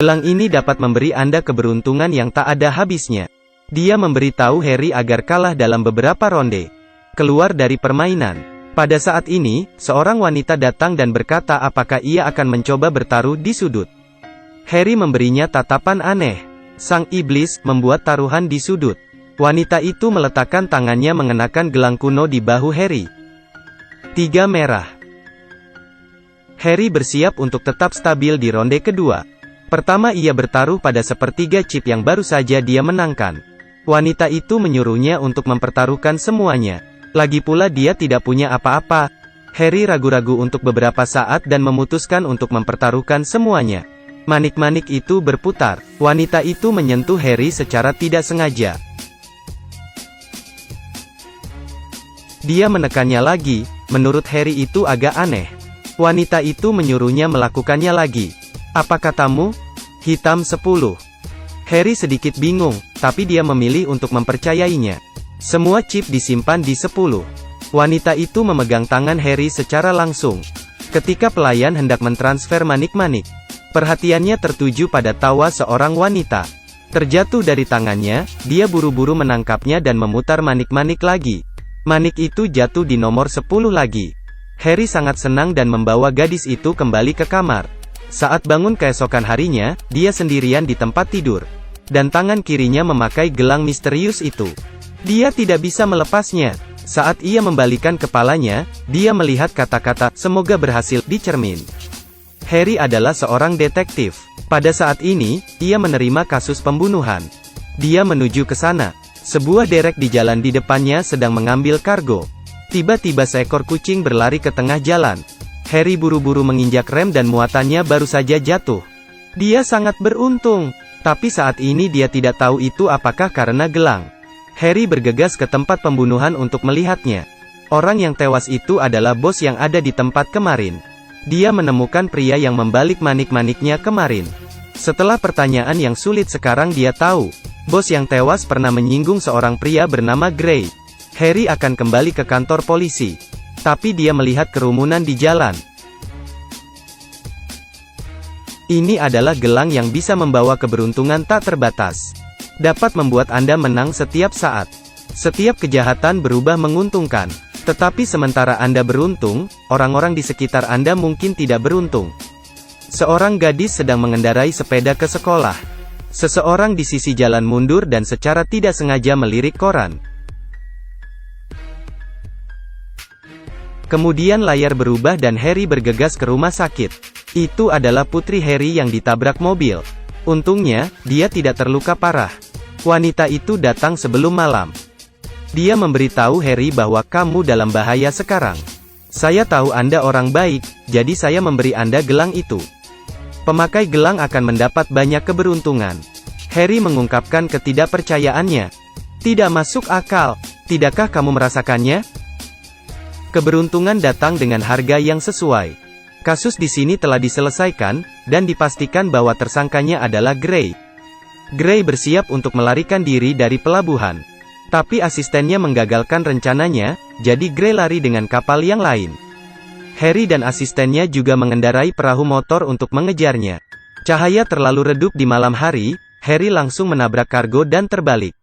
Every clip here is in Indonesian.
Gelang ini dapat memberi Anda keberuntungan yang tak ada habisnya. Dia memberitahu Harry agar kalah dalam beberapa ronde. Keluar dari permainan. Pada saat ini, seorang wanita datang dan berkata apakah ia akan mencoba bertaruh di sudut. Harry memberinya tatapan aneh. Sang iblis membuat taruhan di sudut. Wanita itu meletakkan tangannya mengenakan gelang kuno di bahu Harry. 3 merah. Harry bersiap untuk tetap stabil di ronde kedua. Pertama ia bertaruh pada sepertiga chip yang baru saja dia menangkan. Wanita itu menyuruhnya untuk mempertaruhkan semuanya. Lagi pula dia tidak punya apa-apa. Harry ragu-ragu untuk beberapa saat dan memutuskan untuk mempertaruhkan semuanya. Manik-manik itu berputar. Wanita itu menyentuh Harry secara tidak sengaja. Dia menekannya lagi. Menurut Harry itu agak aneh. Wanita itu menyuruhnya melakukannya lagi. Apa katamu? Hitam 10. Harry sedikit bingung, tapi dia memilih untuk mempercayainya. Semua chip disimpan di 10. Wanita itu memegang tangan Harry secara langsung. Ketika pelayan hendak mentransfer manik-manik, perhatiannya tertuju pada tawa seorang wanita. Terjatuh dari tangannya, dia buru-buru menangkapnya dan memutar manik-manik lagi. Manik itu jatuh di nomor 10 lagi. Harry sangat senang dan membawa gadis itu kembali ke kamar. Saat bangun keesokan harinya, dia sendirian di tempat tidur. Dan tangan kirinya memakai gelang misterius itu. Dia tidak bisa melepasnya. Saat ia membalikan kepalanya, dia melihat kata-kata, "Semoga berhasil," di cermin. Harry adalah seorang detektif. Pada saat ini, ia menerima kasus pembunuhan. Dia menuju ke sana. Sebuah derek di jalan di depannya sedang mengambil kargo. Tiba-tiba seekor kucing berlari ke tengah jalan. Harry buru-buru menginjak rem dan muatannya baru saja jatuh. Dia sangat beruntung. Tapi saat ini dia tidak tahu itu apakah karena gelang. Harry bergegas ke tempat pembunuhan untuk melihatnya. Orang yang tewas itu adalah bos yang ada di tempat kemarin. Dia menemukan pria yang membalik manik-maniknya kemarin. Setelah pertanyaan yang sulit sekarang dia tahu. Bos yang tewas pernah menyinggung seorang pria bernama Gray. Harry akan kembali ke kantor polisi. Tapi dia melihat kerumunan di jalan. Ini adalah gelang yang bisa membawa keberuntungan tak terbatas. Dapat membuat Anda menang setiap saat. Setiap kejahatan berubah menguntungkan. Tetapi sementara Anda beruntung, orang-orang di sekitar Anda mungkin tidak beruntung. Seorang gadis sedang mengendarai sepeda ke sekolah. Seseorang di sisi jalan mundur dan secara tidak sengaja melirik koran. Kemudian layar berubah dan Harry bergegas ke rumah sakit. Itu adalah putri Harry yang ditabrak mobil. Untungnya, dia tidak terluka parah. Wanita itu datang sebelum malam. Dia memberitahu Harry bahwa kamu dalam bahaya sekarang. Saya tahu Anda orang baik, jadi saya memberi Anda gelang itu. Pemakai gelang akan mendapat banyak keberuntungan. Harry mengungkapkan ketidakpercayaannya. Tidak masuk akal. Tidakkah kamu merasakannya? Keberuntungan datang dengan harga yang sesuai. Kasus di sini telah diselesaikan, dan dipastikan bahwa tersangkanya adalah Gray. Gray bersiap untuk melarikan diri dari pelabuhan. Tapi asistennya menggagalkan rencananya, jadi Gray lari dengan kapal yang lain. Harry dan asistennya juga mengendarai perahu motor untuk mengejarnya. Cahaya terlalu redup di malam hari, Harry langsung menabrak kargo dan terbalik.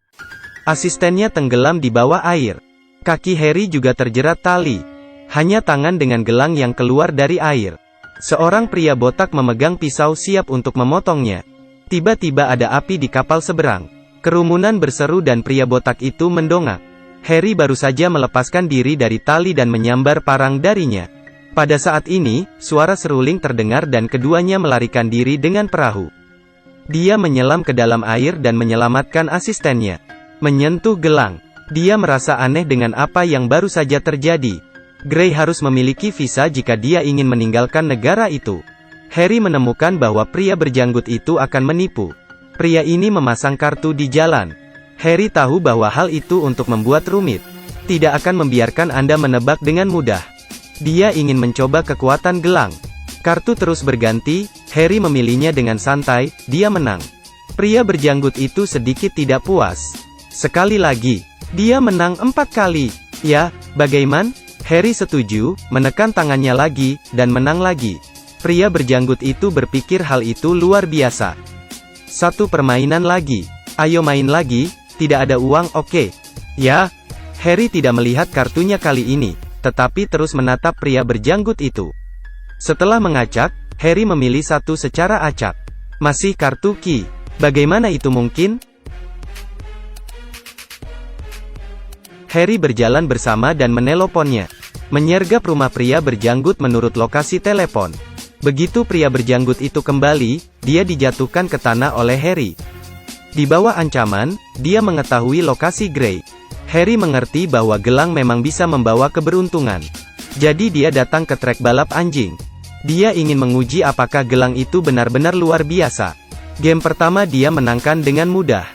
Asistennya tenggelam di bawah air. Kaki Harry juga terjerat tali. Hanya tangan dengan gelang yang keluar dari air. Seorang pria botak memegang pisau siap untuk memotongnya. Tiba-tiba ada api di kapal seberang. Kerumunan berseru dan pria botak itu mendongak. Harry baru saja melepaskan diri dari tali dan menyambar parang darinya. Pada saat ini, suara seruling terdengar dan keduanya melarikan diri dengan perahu. Dia menyelam ke dalam air dan menyelamatkan asistennya. Menyentuh gelang. Dia merasa aneh dengan apa yang baru saja terjadi. Gray harus memiliki visa jika dia ingin meninggalkan negara itu. Harry menemukan bahwa pria berjanggut itu akan menipu. Pria ini memasang kartu di jalan. Harry tahu bahwa hal itu untuk membuat rumit. Tidak akan membiarkan Anda menebak dengan mudah. Dia ingin mencoba kekuatan gelang. Kartu terus berganti, Harry memilihnya dengan santai, dia menang. Pria berjanggut itu sedikit tidak puas. Sekali lagi. Dia menang 4 kali. Ya, bagaimana? Harry setuju, menekan tangannya lagi, dan menang lagi. Pria berjanggut itu berpikir hal itu luar biasa. Satu permainan lagi. Ayo main lagi, tidak ada uang, oke. Ya. Harry tidak melihat kartunya kali ini, tetapi terus menatap pria berjanggut itu. Setelah mengacak, Harry memilih satu secara acak. Masih kartu Ki. Bagaimana itu mungkin? Harry berjalan bersama dan menelponnya. Menyergap rumah pria berjanggut menurut lokasi telepon. Begitu pria berjanggut itu kembali, dia dijatuhkan ke tanah oleh Harry. Di bawah ancaman, dia mengetahui lokasi Gray. Harry mengerti bahwa gelang memang bisa membawa keberuntungan. Jadi dia datang ke trek balap anjing. Dia ingin menguji apakah gelang itu benar-benar luar biasa. Game pertama dia menangkan dengan mudah.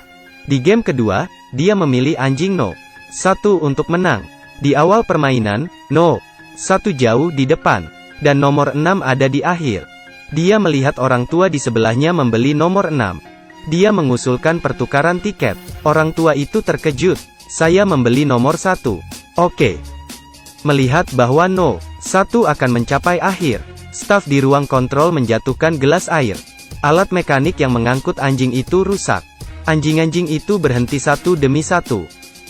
Di game kedua, dia memilih anjing No. 1 untuk menang. Di awal permainan, No. 1 jauh di depan. Dan nomor 6 ada di akhir. Dia melihat orang tua di sebelahnya membeli nomor 6. Dia mengusulkan pertukaran tiket. Orang tua itu terkejut. Saya membeli nomor 1. Oke. Melihat bahwa No. 1 akan mencapai akhir, staf di ruang kontrol menjatuhkan gelas air. Alat mekanik yang mengangkut anjing itu rusak. Anjing-anjing itu berhenti satu demi satu.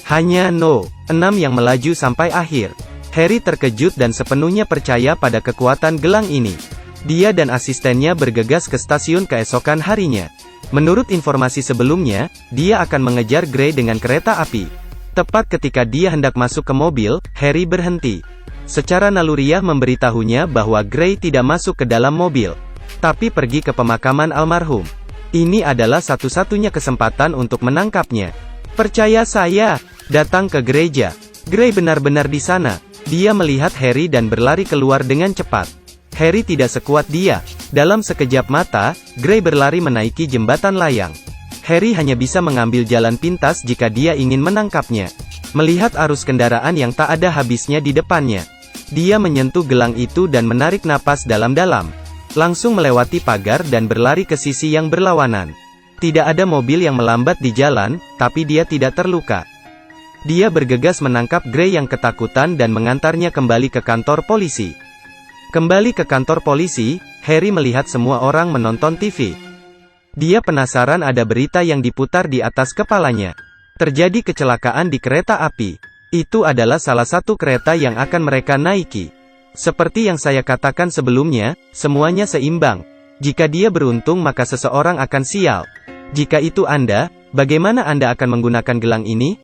Hanya No. 6 yang melaju sampai akhir. Harry terkejut dan sepenuhnya percaya pada kekuatan gelang ini. Dia dan asistennya bergegas ke stasiun keesokan harinya. Menurut informasi sebelumnya, dia akan mengejar Gray dengan kereta api. Tepat ketika dia hendak masuk ke mobil, Harry berhenti. Secara naluriah memberitahunya bahwa Gray tidak masuk ke dalam mobil, tapi pergi ke pemakaman almarhum. Ini adalah satu-satunya kesempatan untuk menangkapnya. Percaya saya, datang ke gereja. Gray benar-benar di sana. Dia melihat Harry dan berlari keluar dengan cepat. Harry tidak sekuat dia. Dalam sekejap mata, Gray berlari menaiki jembatan layang. Harry hanya bisa mengambil jalan pintas jika dia ingin menangkapnya. Melihat arus kendaraan yang tak ada habisnya di depannya, dia menyentuh gelang itu dan menarik napas dalam-dalam. Langsung melewati pagar dan berlari ke sisi yang berlawanan. Tidak ada mobil yang melambat di jalan, tapi dia tidak terluka. Dia bergegas menangkap Gray yang ketakutan dan mengantarnya kembali ke kantor polisi. Kembali ke kantor polisi, Harry melihat semua orang menonton TV. Dia penasaran ada berita yang diputar di atas kepalanya. Terjadi kecelakaan di kereta api. Itu adalah salah satu kereta yang akan mereka naiki. Seperti yang saya katakan sebelumnya, semuanya seimbang. Jika dia beruntung maka seseorang akan sial. Jika itu Anda, bagaimana Anda akan menggunakan gelang ini?